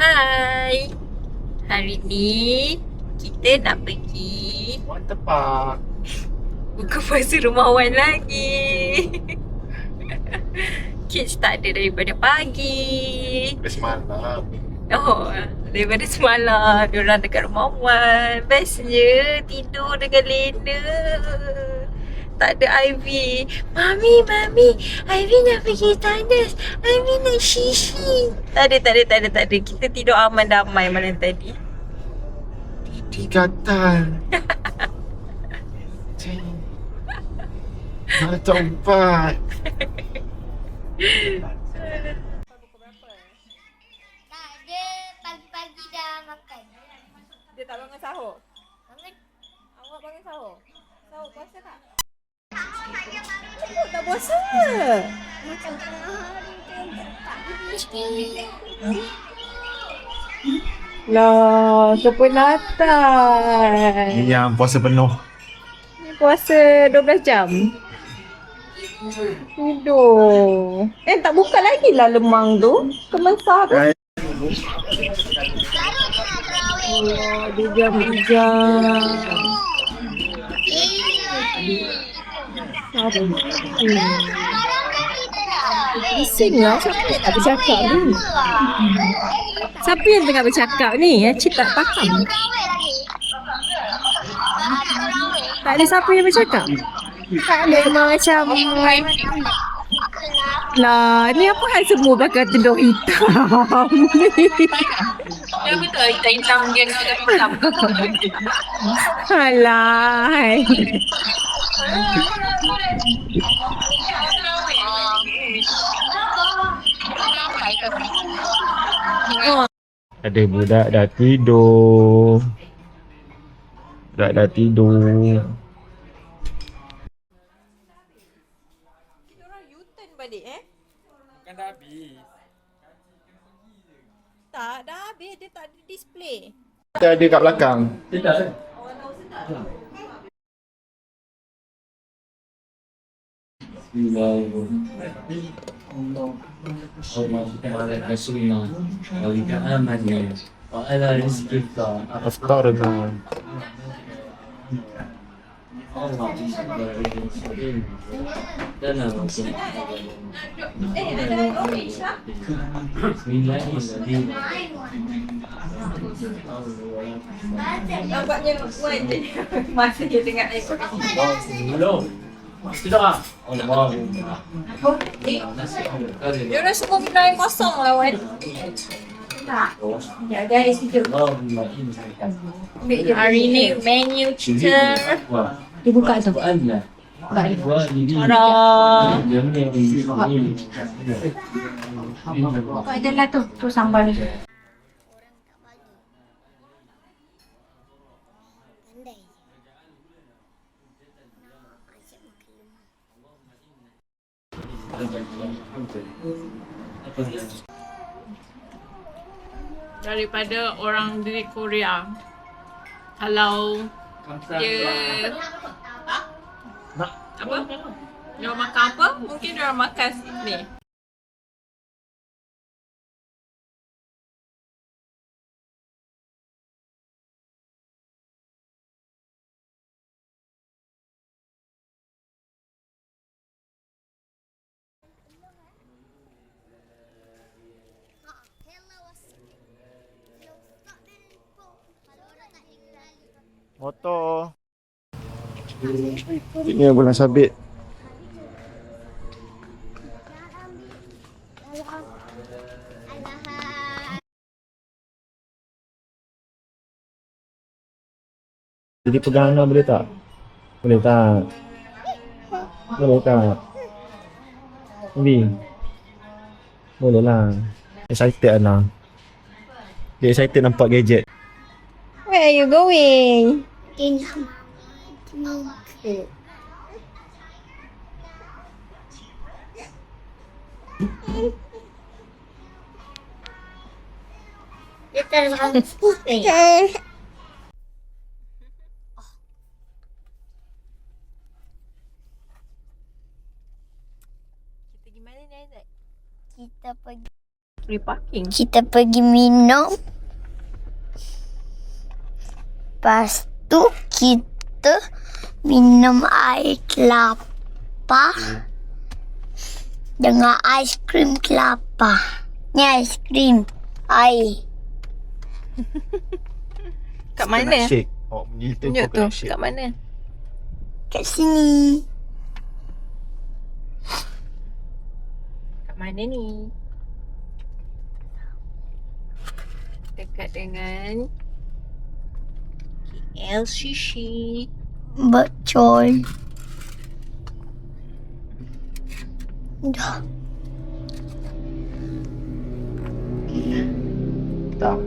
Hai, hari ni kita nak pergi Water Park. buka puasa rumah Wan lagi. Kids tak ada daripada pagi. Sampai semalam. Oh, daripada semalam diorang dekat rumah Wan. Bestnya tidur dengan Lena. Tak ada Ivy. Mami, Ivy nak pergi tandas. Ivy nak shishi. Tak ada. Kita tidur aman damai malam tadi. Didi gatal. Mana tempat? Tak, dia pagi-pagi dah makan. Dia tak bangun sahur? Bangun. Awak bangun sahur? Sahur puasa tak? Oh, tak puasa? Makan tengah hari Lah, kepenatan. Ini yang puasa penuh. Ni puasa 12 jam. Tidur. Tak buka lagi lah lemang tu. Kemensah tu. Oh, dia jam-jam. Bising lah. Siapa yang nak bercakap ni? Siapa yang tengah bercakap ni? Cik tak faham. Tak ada siapa yang bercakap? Tak ada macam... Lah, ni apa hal semua pakai tudung hitam ni? Ya betul, hitam-hitam dia agak hitam. Alah, hai. Ada budak dah tidur. Budak dah tidur. Kita orang U-turn balik Kan dah habis. Tak, dah habis. Dia tak ada display. Kita ada kat belakang. Tidak kan? Astagfirullah. Nampaknya Wan je. Masa dia dengar air kopi. Tidak ah. Dia orang semua minum air kosong lah, Wan. Ya guys, kita ambil je hari ni menu kita. Dia buka tu. Tara. Buka je lah tu. Tu sambal dia. pandai. Daripada orang di Korea. Kalau dia apa? Dia orang makan apa? Mungkin dia orang makan ni. Motor. Ini bulan sabit. Jadi pegang Ana boleh tak? Boleh tak? Boleh tak? Boleh? Boleh lah. Excited Ana. Dia excited nampak gadget. Where are you going? In dia terbang putih. Kita pergi mana, Nenek? Kita pergi free parking. Kita pergi minum. Lepas tu kita minum air kelapa dengan aiskrim kelapa. Ni aiskrim. Air. Kat mana? Shake. Oh, punya itu Tunjuk tu. coconut shake. Kat mana? Kat sini. Kat mana ni? Dekat dengan KLCC. Betul. Dah. Tak.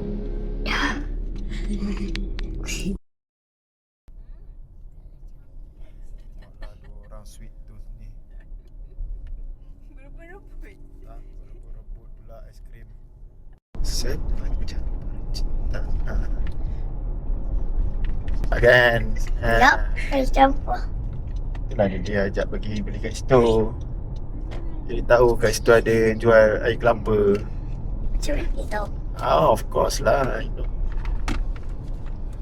Orang sweet tu ni. Berebut-rebut. Tak, berebut pula aiskrim. Set macam cinta. Kan? Yup. Ais campur. Itulah dia ajak pergi beli kat situ. Jadi tahu kat situ ada jual air kelapa. Macam mana tahu? Ah, of course lah. You know.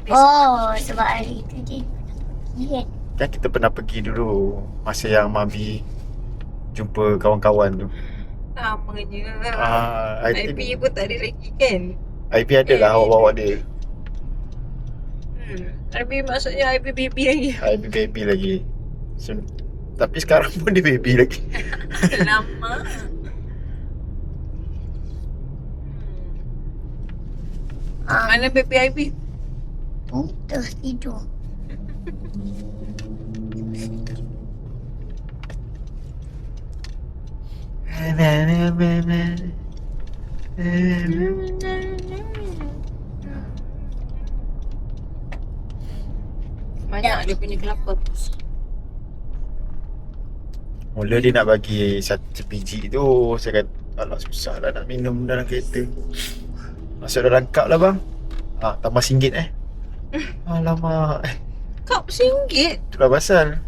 Oh, sebab hari tu dia pergi kan? Kan kita pernah pergi dulu masa yang Mami jumpa kawan-kawan tu. Namanya. IP IP pun tak ada lagi kan? IP ada lah awak-awak dia. IP maksudnya IP baby lagi. IP baby lagi. So, tapi sekarang pun dia baby lagi. Lama. Mana baby IP? Terus tidur. Banyak dia punya kelapa. Mula dia nak bagi satu biji tu. Saya kata, alah susah lah nak minum dalam kereta. Masuk dalam cup lah bang. Tambah RM1 Alamak. Cup RM1? Itulah pasal.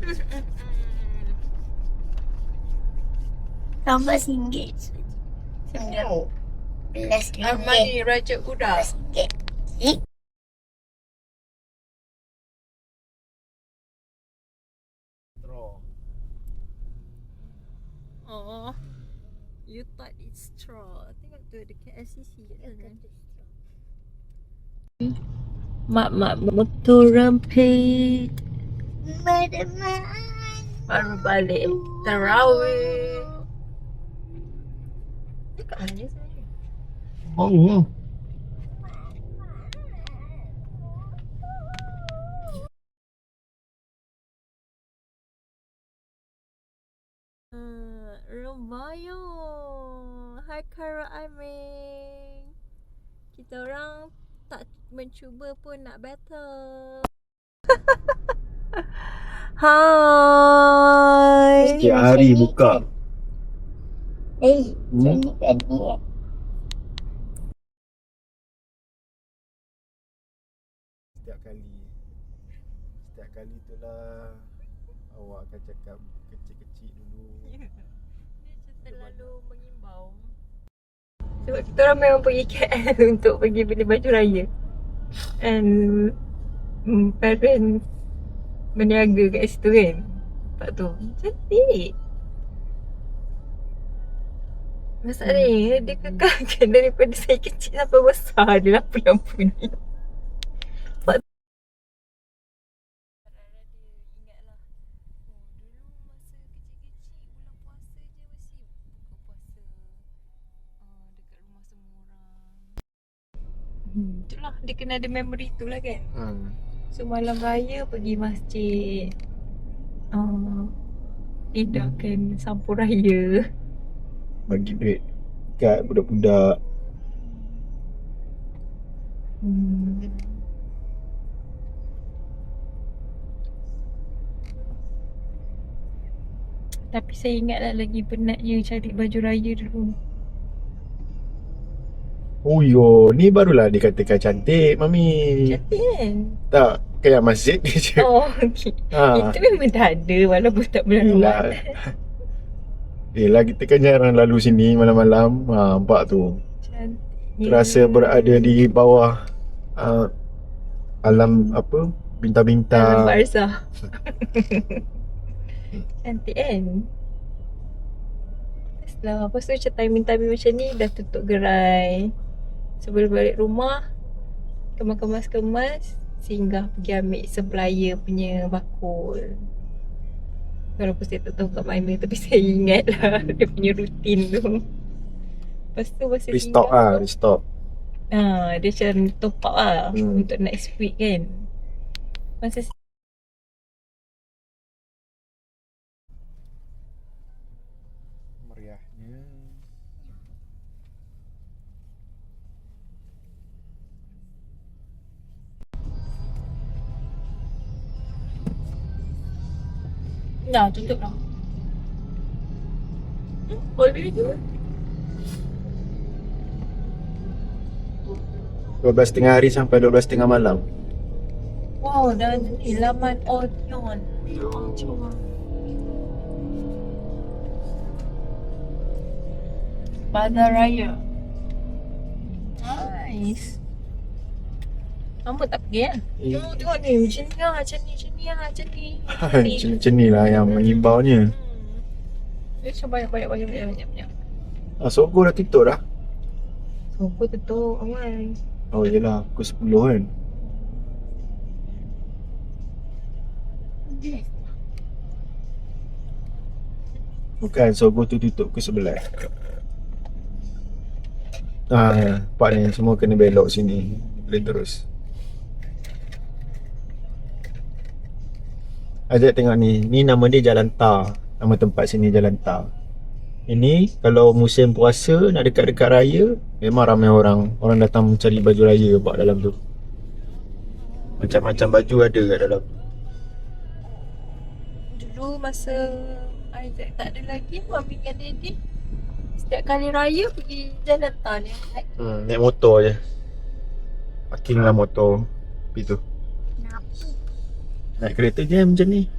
Tambah RM1. RM11. Armani Raja Kuda. RM11. Oh, you thought it's straw. Tengok tu dekat LCC kan. Mak motor rempit. Baru balik terawih. Dekat mana saya? Oh. Rumayo. Hai Kara Aming. Kita orang tak mencuba pun nak battle. Hai. Setiap hari buka. Sini tadi. Setiap kali itulah awak akan cakap kecil-kecil dulu. Dia terlalu mengimbau. Sebab kita orang memang pergi KL untuk pergi beli baju raya. And parents berniaga kat situ kan. Nampak tu. Cantik. Masalahnya dia kekalkan daripada saya kecil sampai besar dia lampu-lampu ni. Itulah dia kena ada memory tu lah kan. So malam raya pergi masjid, hidangkan sampul raya. Bagi duit kat budak-budak. Tapi saya ingatlah lagi penatnya cari baju raya dulu. Oh yo, ni barulah dikatakan cantik, Mami. Cantik kan? Tak, kayak masjid je. Oh okey. Itu memang dah ada walaupun tak Yelah. bulan-bulan. Yelah, kita kan jarang lalu sini malam-malam. Nampak tu. Cantik. Terasa berada di bawah alam apa? Dalam Bintang-bintang. barzah. Cantik kan? Best lah. Lepas tu macam timing-timing macam ni dah tutup gerai. Sebelum balik rumah, kemas-kemas, singgah pergi ambil supplier punya bakul. Walaupun saya tak tahu kat mana, tapi saya ingat lah dia punya rutin tu. Lepas tu masa Restock singgah, restock. dia macam top up lah Hmm. untuk next week kan. Masa Meriahnya. dah tutup dah. Boleh je. 12.30 hari sampai 12.30 malam. Wow, dah ni laman Onion. Cuma Bazar Raya. Nice. Kamu tak pergi kan? Tengok ni, macam ni lah, macam ni, macam ni lah, macam ni. Macam ni lah yang mengimbaunya. Dia macam banyak. Sogo dah tutup dah. So, aku tutup awal. Oh yelah, pukul 10 kan. Bukan, Sogo tu tutup pukul 11. Part ni semua kena belok sini. Boleh terus. Ajak tengok ni. Ni nama dia Jalan Tar. Nama tempat sini Jalan Tar. Ini kalau musim puasa nak dekat-dekat raya, memang ramai orang. Orang datang mencari baju raya buat dalam tu. Macam-macam baju ada kat dalam. Dulu masa Isaac tak ada lagi, Mami dengan Daddy setiap kali raya pergi Jalan Tar ni. Naik motor je. Parking lah motor. Pergi tu. Naik kereta jam macam ni.